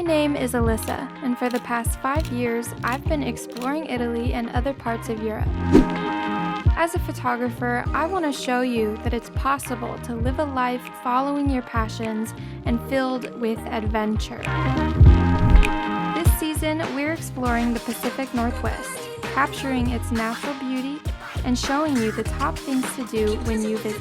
name is Alyssa, and for the past 5 years, I've been exploring Italy and other parts of Europe. As a photographer, I want to show you that it's possible to live a life following your passions and filled with adventure. This season, we're exploring the Pacific Northwest, capturing its natural beauty and showing you the top things to do when you visit.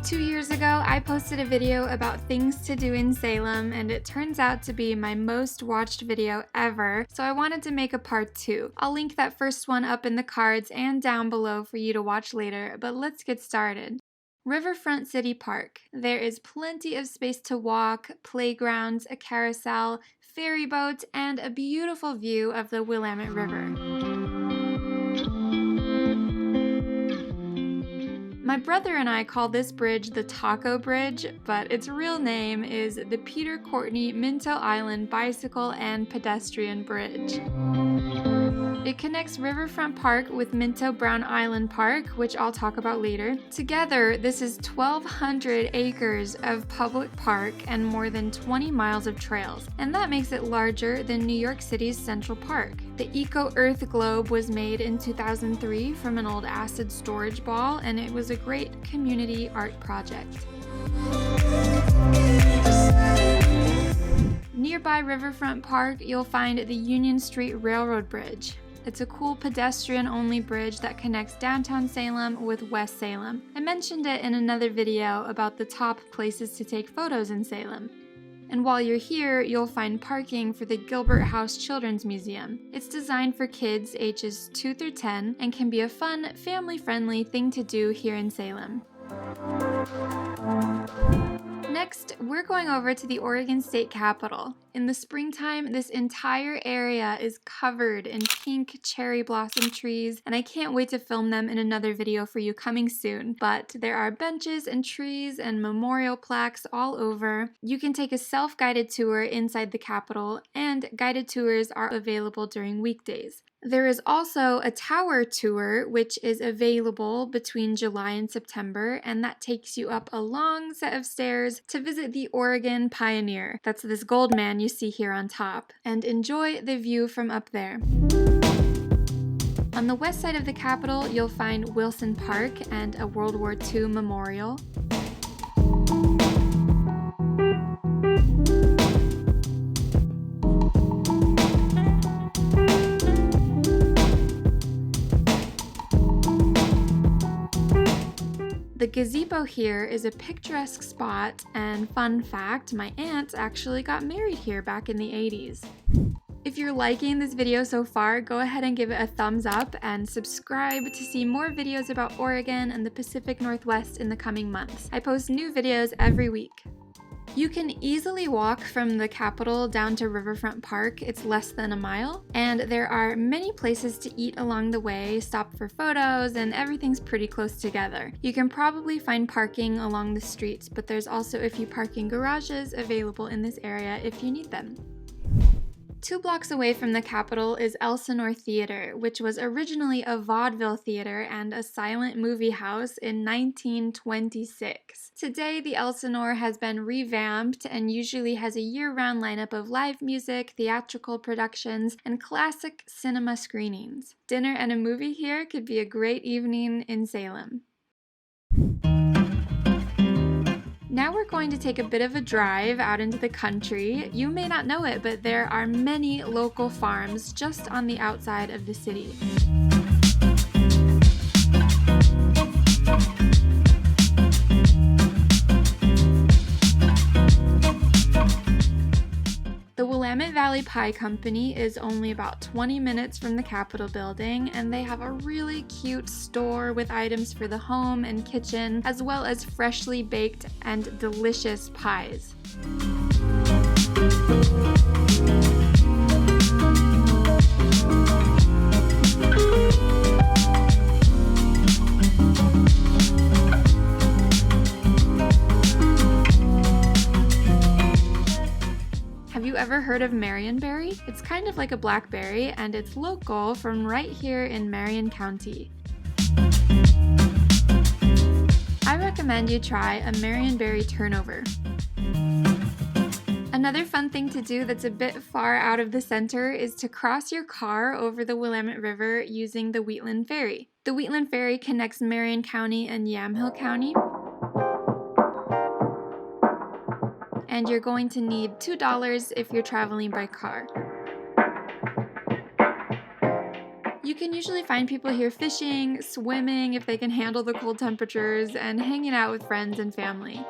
2 years ago, I posted a video about things to do in Salem, and it turns out to be my most watched video ever, so I wanted to make a part 2. I'll link that first one up in the cards and down below for you to watch later, but let's get started. Riverfront City Park. There is plenty of space to walk, playgrounds, a carousel, ferry boats, and a beautiful view of the Willamette River. My brother and I call this bridge the Taco Bridge, but its real name is the Peter Courtney Minto Island Bicycle and Pedestrian Bridge. It connects Riverfront Park with Minto Brown Island Park, which I'll talk about later. Together, this is 1,200 acres of public park and more than 20 miles of trails, and that makes it larger than New York City's Central Park. The Eco-Earth Globe was made in 2003 from an old acid storage ball, and it was a great community art project. Nearby Riverfront Park, you'll find the Union Street Railroad Bridge. It's a cool pedestrian-only bridge that connects Downtown Salem with West Salem. I mentioned it in another video about the top places to take photos in Salem. And while you're here, you'll find parking for the Gilbert House Children's Museum. It's designed for kids ages 2 through 10 and can be a fun, family-friendly thing to do here in Salem. Next, we're going over to the Oregon State Capitol. In the springtime, this entire area is covered in pink cherry blossom trees, and I can't wait to film them in another video for you coming soon. But there are benches and trees and memorial plaques all over. You can take a self-guided tour inside the Capitol, and guided tours are available during weekdays. There is also a tower tour, which is available between July and September, and that takes you up a long set of stairs to visit the Oregon Pioneer. That's this gold man you see here on top, and enjoy the view from up there. On the west side of the Capitol, you'll find Wilson Park and a World War II memorial. The gazebo here is a picturesque spot, and fun fact, my aunt actually got married here back in the 80s. If you're liking this video so far, go ahead and give it a thumbs up and subscribe to see more videos about Oregon and the Pacific Northwest in the coming months. I post new videos every week. You can easily walk from the Capitol down to Riverfront Park. It's less than a mile, and there are many places to eat along the way, stop for photos, and everything's pretty close together. You can probably find parking along the streets, but there's also a few parking garages available in this area if you need them. 2 blocks away from the Capitol is Elsinore Theater, which was originally a vaudeville theater and a silent movie house in 1926. Today, the Elsinore has been revamped and usually has a year-round lineup of live music, theatrical productions, and classic cinema screenings. Dinner and a movie here could be a great evening in Salem. Now we're going to take a bit of a drive out into the country. You may not know it, but there are many local farms just on the outside of the city. The Willamette Valley Pie Company is only about 20 minutes from the Capitol building, and they have a really cute store with items for the home and kitchen, as well as freshly baked and delicious pies. ever heard of Marionberry? It's kind of like a blackberry, and it's local from right here in Marion County. I recommend you try a Marionberry turnover. Another fun thing to do that's a bit far out of the center is to cross your car over the Willamette River using the Wheatland Ferry. The Wheatland Ferry connects Marion County and Yamhill County. And you're going to need $2 if you're traveling by car. You can usually find people here fishing, swimming if they can handle the cold temperatures, and hanging out with friends and family.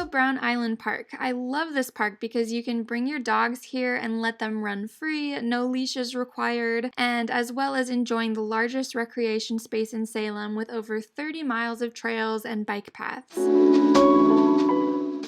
Brown Island Park. I love this park because you can bring your dogs here and let them run free, no leashes required, and as well as enjoying the largest recreation space in Salem with over 30 miles of trails and bike paths.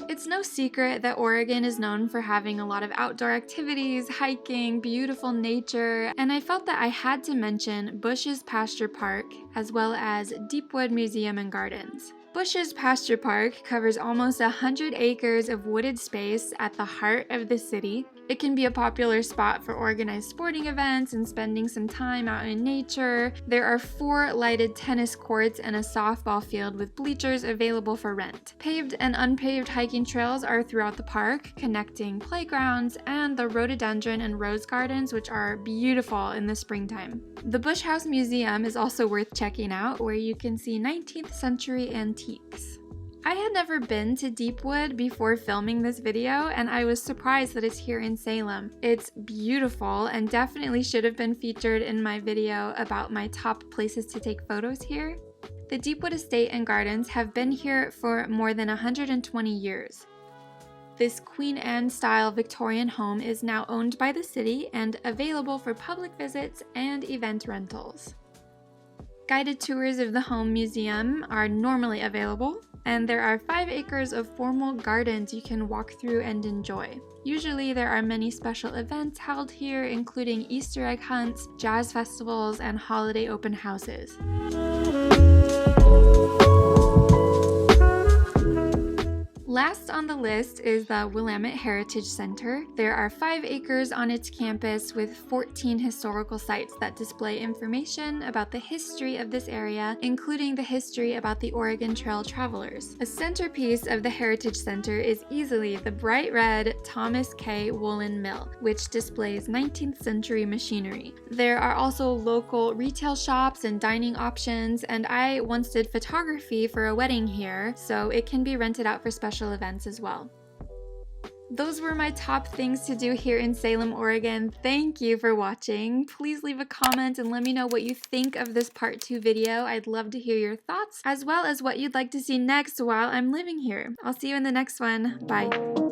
It's no secret that Oregon is known for having a lot of outdoor activities, hiking, beautiful nature, and I felt that I had to mention Bush's Pasture Park as well as Deepwood Museum and Gardens. Bush's Pasture Park covers almost 100 acres of wooded space at the heart of the city. It can be a popular spot for organized sporting events and spending some time out in nature. There are 4 lighted tennis courts and a softball field with bleachers available for rent. Paved and unpaved hiking trails are throughout the park, connecting playgrounds and the rhododendron and rose gardens, which are beautiful in the springtime. The Bush House Museum is also worth checking out, where you can see 19th century antiques. I had never been to Deepwood before filming this video, and I was surprised that it's here in Salem. It's beautiful and definitely should have been featured in my video about my top places to take photos here. The Deepwood Estate and Gardens have been here for more than 120 years. This Queen Anne-style Victorian home is now owned by the city and available for public visits and event rentals. Guided tours of the home museum are normally available, and there are 5 acres of formal gardens you can walk through and enjoy. Usually there are many special events held here, including Easter egg hunts, jazz festivals, and holiday open houses. Last on the list is the Willamette Heritage Center. There are 5 acres on its campus with 14 historical sites that display information about the history of this area, including the history about the Oregon Trail travelers. A centerpiece of the Heritage Center is easily the bright red Thomas K. Woolen Mill, which displays 19th century machinery. There are also local retail shops and dining options, and I once did photography for a wedding here, so it can be rented out for special events as well. Those were my top things to do here in Salem, Oregon. Thank you for watching. Please leave a comment and let me know what you think of this part 2 video. I'd love to hear your thoughts, as well as what you'd like to see next while I'm living here. I'll see you in the next one. Bye.